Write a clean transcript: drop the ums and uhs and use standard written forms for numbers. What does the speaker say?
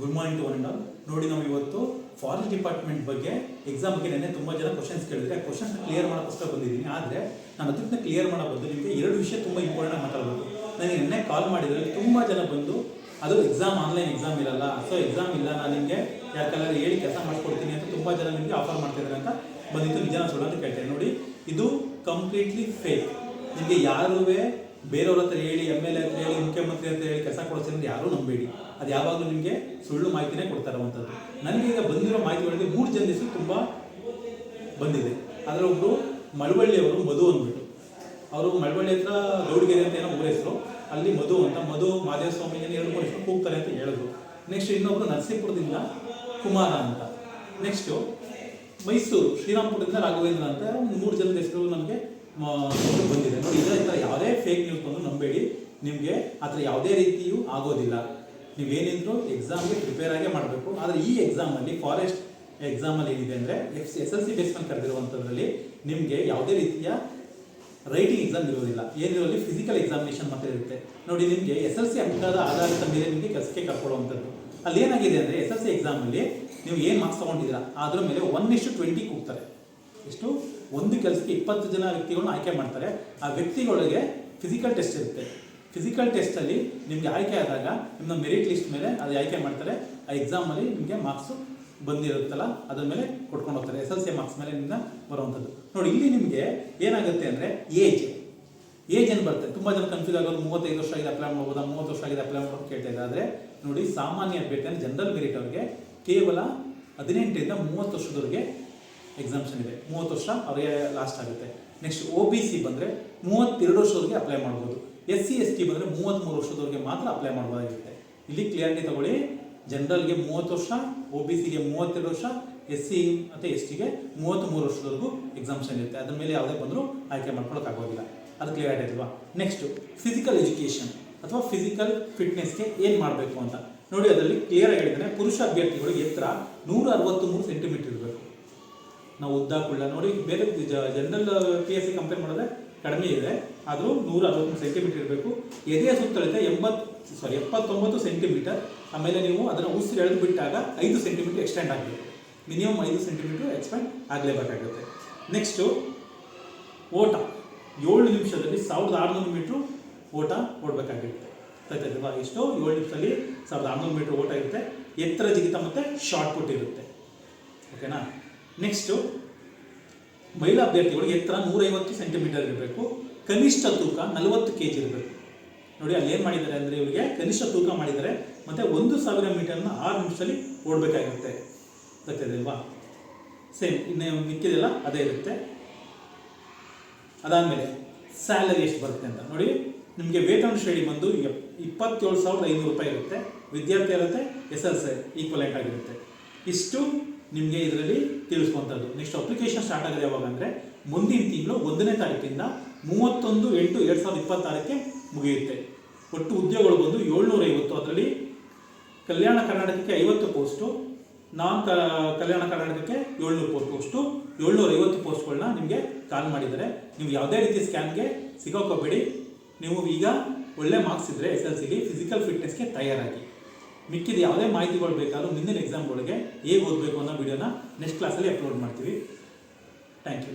Good morning to one and all. ನೋಡಿ, ನಾವು ಇವತ್ತು ಫಾರೆಸ್ಟ್ ಡಿಪಾರ್ಟ್ಮೆಂಟ್ ಬಗ್ಗೆ ಎಕ್ಸಾಮ್ ಬಗ್ಗೆ ನೆನ್ನೆ ತುಂಬ ಜನ ಕ್ವಶನ್ಸ್ ಕೇಳಿದ್ರೆ ಆ ಕ್ವಶನ್ಸ್ ಕ್ಲಿಯರ್ ಮಾಡೋಕ್ಕೋಸ್ಕರ ಬಂದಿದ್ದೀನಿ. ಆದರೆ ನಾನು ಅದನ್ನ ಕ್ಲಿಯರ್ ಮಾಡೋ ಬದಲು ನಿಮಗೆ ಎರಡು ವಿಷಯ ತುಂಬ ಇಂಪಾರ್ಟೆಂಟ್ ಮಾತಾಡಬೇಕು. ನನಗೆ ನೆನ್ನೆ ಕಾಲ್ ಮಾಡಿದರೆ ತುಂಬ ಜನ ಬಂದು ಅದು ಎಕ್ಸಾಮ್ ಆನ್ಲೈನ್ ಎಕ್ಸಾಮ್ ಇರಲ್ಲ, ಸೊ ಎಕ್ಸಾಮ್ ಇಲ್ಲ, ನಾನು ನಿಮಗೆ ಯಾಕೆಲ್ಲ ಹೇಳಿ ಕೆಲಸ ಮಾಡಿಸ್ಕೊಡ್ತೀನಿ ಅಂತ ತುಂಬ ಜನ ನಿಮಗೆ ಆಫರ್ ಮಾಡ್ತಿದ್ದಾರೆ ಅಂತ ಬಂದಿತ್ತು. ನಿಜನ ಸುಳ್ಳು ಅಂತ ಕೇಳ್ತೇನೆ. ನೋಡಿ, ಇದು ಕಂಪ್ಲೀಟ್ಲಿ ಫೇಕ್. ನಿಮಗೆ ಯಾರೂ ಬೇರೆಯವ್ರ ಹತ್ರ ಹೇಳಿ, MLA ಹತ್ರ ಹೇಳಿ, ಮುಖ್ಯಮಂತ್ರಿ ಹತ್ರ ಹೇಳಿ ಕೆಲಸ ಕೊಡಿಸಿ ಅಂದರೆ ಯಾರೂ ನಂಬೇಡಿ. ಅದು ಯಾವಾಗಲೂ ನಿಮಗೆ ಸುಳ್ಳು ಮಾಹಿತಿನೇ ಕೊಡ್ತಾ ಇರುವಂಥದ್ದು. ನನಗೆ ಈಗ ಬಂದಿರೋ ಮಾಹಿತಿಗಳಿಗೆ 3 ಜನ ಹೆಸರು ತುಂಬ ಬಂದಿದೆ. ಅದರ ಒಬ್ಬರು ಮಳವಳ್ಳಿಯವರು, ಮಧು ಅಂದ್ಬಿಟ್ಟು. ಅವರು ಮಳವಳ್ಳಿ ಹತ್ರ ಗೌಡಗೆರೆ ಅಂತ ಏನೋ ಊರ ಹೆಸರು, ಅಲ್ಲಿ ಮಧು ಅಂತ, ಮಧು ಮಾದೇವ ಸ್ವಾಮಿ 2-3 ಹೆಸರು ಕೂಗ್ತಾರೆ ಅಂತ ಹೇಳಿದ್ರು. ನೆಕ್ಸ್ಟ್ ಇನ್ನೊಬ್ರು ನರಸೀಪುರದಿಂದ ಕುಮಾರ ಅಂತ. ನೆಕ್ಸ್ಟು ಮೈಸೂರು ಶ್ರೀರಾಮ್ಪುರದಿಂದ ರಾಘವೇಂದ್ರ ಅಂತ 3 ಜನದ ಹೆಸರು ನಮಗೆ ಬಂದಿದೆ. ನೋಡಿ, ಇದರ ಥರ ಯಾವುದೇ ಫೇಕ್ ನ್ಯೂಸ್ ಬಂದು ನಂಬೇಡಿ. ನಿಮಗೆ ಆ ಥರ ಯಾವುದೇ ರೀತಿಯೂ ಆಗೋದಿಲ್ಲ. ನೀವೇನಿದ್ರು ಎಕ್ಸಾಮ್ಗೆ ಪ್ರಿಪೇರ್ ಆಗೇ ಮಾಡಬೇಕು. ಆದರೆ ಈ ಎಕ್ಸಾಮಲ್ಲಿ, ಫಾರೆಸ್ಟ್ ಎಕ್ಸಾಮಲ್ಲಿ ಏನಿದೆ ಅಂದರೆ SLC ಬೇಸ್ ಮೇಲೆ ಕರೆದಿರುವಂಥದ್ರಲ್ಲಿ ನಿಮಗೆ ಯಾವುದೇ ರೀತಿಯ ರೈಟಿಂಗ್ ಎಕ್ಸಾಮ್ ಇರೋದಿಲ್ಲ. ಏನಿರೋಲ್ಲಿ ಫಿಸಿಕಲ್ ಎಕ್ಸಾಮಿನೇಷನ್ ಮಾತ್ರ ಇರುತ್ತೆ. ನೋಡಿ, ನಿಮಗೆ SLC ಅಂಕದ ಆಧಾರಿತ ಮೇಲೆ ನಿಮಗೆ ಕೆಲಸಕ್ಕೆ ಕರ್ಕೊಳ್ಳುವಂಥದ್ದು. ಅಲ್ಲಿ ಏನಾಗಿದೆ ಅಂದರೆ SLC ಎಕ್ಸಾಮಲ್ಲಿ ನೀವು ಏನು ಮಾರ್ಕ್ಸ್ ತೊಗೊಂಡಿದ್ದೀರಾ ಅದ್ರ ಮೇಲೆ 1:20 ಕೂಗ್ತಾರೆ. ಎಷ್ಟು? ಒಂದು ಕೆಲಸಕ್ಕೆ 20 ಜನ ವ್ಯಕ್ತಿಗಳನ್ನ ಆಯ್ಕೆ ಮಾಡ್ತಾರೆ. ಆ ವ್ಯಕ್ತಿಗಳಿಗೆ ಫಿಸಿಕಲ್ ಟೆಸ್ಟ್ ಇರುತ್ತೆ. ಫಿಸಿಕಲ್ ಟೆಸ್ಟಲ್ಲಿ ನಿಮಗೆ ಆಯ್ಕೆ ಆದಾಗ ನಿಮ್ಮ ಮೆರಿಟ್ ಲಿಸ್ಟ್ ಮೇಲೆ ಅದು ಆಯ್ಕೆ ಮಾಡ್ತಾರೆ. ಆ ಎಕ್ಸಾಮಲ್ಲಿ ನಿಮಗೆ ಮಾರ್ಕ್ಸು ಬಂದಿರುತ್ತಲ್ಲ ಅದ್ರ ಮೇಲೆ ಕೊಟ್ಕೊಂಡು ಹೋಗ್ತಾರೆ. SLC ಮಾರ್ಕ್ಸ್ ಮೇಲೆ ನಿಮ್ಗೆ ಬರುವಂಥದ್ದು. ನೋಡಿ, ಇಲ್ಲಿ ನಿಮಗೆ ಏನಾಗುತ್ತೆ ಅಂದರೆ ಏಜ್ ಏನು ಬರುತ್ತೆ. ತುಂಬ ಜನ ಕನ್ಫ್ಯೂಸ್ ಆಗೋದು, 35 ವರ್ಷ ಆಗಿದೆ ಅಪ್ಲೈ ಮಾಡ್ಬೋದಾ, 30 ವರ್ಷ ಆಗಿದೆ ಅಪ್ಲೈ ಮಾಡೋದು ಕೇಳ್ತಾ ಇದ್ದಾರೆ. ಆದರೆ ನೋಡಿ, ಸಾಮಾನ್ಯ ಅಭ್ಯರ್ಥಿ ಅಂದರೆ ಜನರಲ್ ಮೆರಿಟ್ ಅವರಿಗೆ ಕೇವಲ 18ರಿಂದ 30 ವರ್ಷದವರೆಗೆ ಎಕ್ಸಾಮ್ಷನ್ ಇದೆ. 30 ವರ್ಷ ಅವರಿಗೆ ಲಾಸ್ಟ್ ಆಗುತ್ತೆ. ನೆಕ್ಸ್ಟ್ OBC ಬಂದರೆ 32 ವರ್ಷದವರೆಗೆ ಅಪ್ಲೈ ಮಾಡ್ಬೋದು. SC ST ಬಂದರೆ 33 ವರ್ಷದವರೆಗೆ ಮಾತ್ರ ಅಪ್ಲೈ ಮಾಡ್ಬೋದಾಗಿರುತ್ತೆ. ಇಲ್ಲಿ ಕ್ಲಿಯರಿಟಿ ತಗೊಳ್ಳಿ. ಜನರಲ್ಗೆ 30 ವರ್ಷ, OBCಗೆ 32 ವರ್ಷ, SC ಮತ್ತು STಗೆ 33 ವರ್ಷದವರೆಗೂ ಎಕ್ಸಾಮ್ಷನ್ ಇರುತ್ತೆ. ಅದ್ರ ಮೇಲೆ ಯಾವುದೇ ಬಂದರೂ ಆಯ್ಕೆ ಮಾಡ್ಕೊಳ್ಳೋಕ್ಕಾಗೋದಿಲ್ಲ. ಅದು ಕ್ಲಿಯರ್ ಆಯ್ತಲ್ವಾ? ನೆಕ್ಸ್ಟು ಫಿಸಿಕಲ್ ಎಜುಕೇಷನ್ ಅಥವಾ ಫಿಸಿಕಲ್ ಫಿಟ್ನೆಸ್ಗೆ ಏನು ಮಾಡಬೇಕು ಅಂತ ನೋಡಿ. ಅದರಲ್ಲಿ ಕ್ಲಿಯರ್ ಆಗಿ ಹೇಳಿದ್ದಾನೆ, ಪುರುಷ ಅಭ್ಯರ್ಥಿಗಳಿಗೆ ಎತ್ತರ 163 ಸೆಂಟಿಮೀಟರ್ ಇರಬೇಕು. ನಾವು ಉದ್ದ ಕುಳ್ಳ ನೋಡಿ, ಬೇರೆ ಜನರಲ್ PSC ಕಂಪೇರ್ ಮಾಡಿದ್ರೆ ಕಡಿಮೆ ಇದೆ, ಆದರೂ 163 ಸೆಂಟಿಮೀಟರ್ ಇರಬೇಕು. ಎದೆಯ ಸುತ್ತಳತೆ 79 ಸೆಂಟಿಮೀಟರ್. ಆಮೇಲೆ ನೀವು ಅದನ್ನು ಉಸಿರು ಎಳೆದು ಬಿಟ್ಟಾಗ 5 ಸೆಂಟಿಮೀಟರ್ ಎಕ್ಸ್ಟೆಂಡ್ ಆಗಬೇಕು. ಮಿನಿಮಮ್ 5 ಸೆಂಟಿಮೀಟರ್ ಎಕ್ಸ್ಟೆಂಡ್ ಆಗಲೇಬೇಕಾಗುತ್ತೆ. ನೆಕ್ಸ್ಟು ಓಟ 7 ನಿಮಿಷದಲ್ಲಿ 1600 ಮೀಟ್ರು ಓಟ ಓಡಬೇಕಾಗಿರುತ್ತೆ. ಆಯ್ತಾಯ್ತಲ್ವಾ? ಎಷ್ಟು? 7 ನಿಮಿಷದಲ್ಲಿ 1600 ಮೀಟ್ರ್ ಓಟ ಇರುತ್ತೆ. ಎತ್ತರ ಜಿಗಿತ ಮತ್ತು ಶಾರ್ಟ್ ಪುಟ್ ಇರುತ್ತೆ. ಓಕೆನಾ? ನೆಕ್ಸ್ಟು ಮಹಿಳಾ ಅಭ್ಯರ್ಥಿಗಳಿಗೆ ಎತ್ತರ 150 ಸೆಂಟಿಮೀಟರ್ ಇರಬೇಕು. ಕನಿಷ್ಠ ತೂಕ 40 kg ಇರಬೇಕು. ನೋಡಿ, ಅಲ್ಲಿ ಏನು ಮಾಡಿದ್ದಾರೆ ಅಂದರೆ ಇವರಿಗೆ ಕನಿಷ್ಠ ತೂಕ ಮಾಡಿದ್ದಾರೆ. ಮತ್ತು 1000 ಮೀಟರ್ನ 6 ನಿಮಿಷದಲ್ಲಿ ಓಡಬೇಕಾಗಿರುತ್ತೆ. ಗೊತ್ತಿದೆಯಲ್ವಾ? ಸೇಮ್ ಇನ್ನು ಮಿಕ್ಕಿದೆಲ್ಲ ಅದೇ ಇರುತ್ತೆ. ಅದಾದಮೇಲೆ ಸ್ಯಾಲರಿ ಎಷ್ಟು ಬರುತ್ತೆ ಅಂತ ನೋಡಿ. ನಿಮಗೆ ವೇತನ ಶ್ರೇಣಿ ಬಂದು 27,500 ರೂಪಾಯಿ ಇರುತ್ತೆ. ವಿದ್ಯಾರ್ಥಿ ಇರುತ್ತೆ, SLC ಈಕ್ವಲೆಂಟ್ ಆಗಿರುತ್ತೆ. ಇಷ್ಟು ನಿಮಗೆ ಇದರಲ್ಲಿ ತಿಳಿಸುವಂಥದ್ದು. ನೆಕ್ಸ್ಟ್ ಅಪ್ಲಿಕೇಶನ್ ಸ್ಟಾರ್ಟ್ ಆಗೋದು ಯಾವಾಗ ಅಂದರೆ ಮುಂದಿನ ತಿಂಗಳು 1ನೇ ತಾರೀಕಿಂದ 31/8/2026ಕ್ಕೆ ಮುಗಿಯುತ್ತೆ. ಒಟ್ಟು ಉದ್ಯೋಗಗಳು ಬಂದು 750. ಅದರಲ್ಲಿ ಕಲ್ಯಾಣ ಕರ್ನಾಟಕಕ್ಕೆ 50 ಪೋಸ್ಟು, ನಾನ್ ಕಲ್ಯಾಣ ಕರ್ನಾಟಕಕ್ಕೆ 700 ಪೋಸ್ಟು, 750 ಪೋಸ್ಟ್ಗಳನ್ನ ನಿಮಗೆ ಕಾಲ್ ಮಾಡಿದ್ದಾರೆ. ನೀವು ಯಾವುದೇ ರೀತಿ ಸ್ಕ್ಯಾನ್ಗೆ ಸಿಗೋಕೋಬೇಡಿ. ನೀವು ಈಗ ಒಳ್ಳೆ ಮಾರ್ಕ್ಸ್ ಇದ್ದರೆ SLCಗೆ ಫಿಸಿಕಲ್ ಫಿಟ್ನೆಸ್ಗೆ ತಯಾರಾಗಿ. ಮಿಕ್ಕಿದ ಯಾವುದೇ ಮಾಹಿತಿಗಳು ಬೇಕಾದರೂ ಮುಂದಿನ ಎಕ್ಸಾಮ್ಗಳಿಗೆ ಹೇಗೆ ಓದಬೇಕು ಅನ್ನೋ ವಿಡಿಯೋನ ನೆಕ್ಸ್ಟ್ ಕ್ಲಾಸಲ್ಲಿ ಅಪ್ಲೋಡ್ ಮಾಡ್ತೀವಿ. Thank you.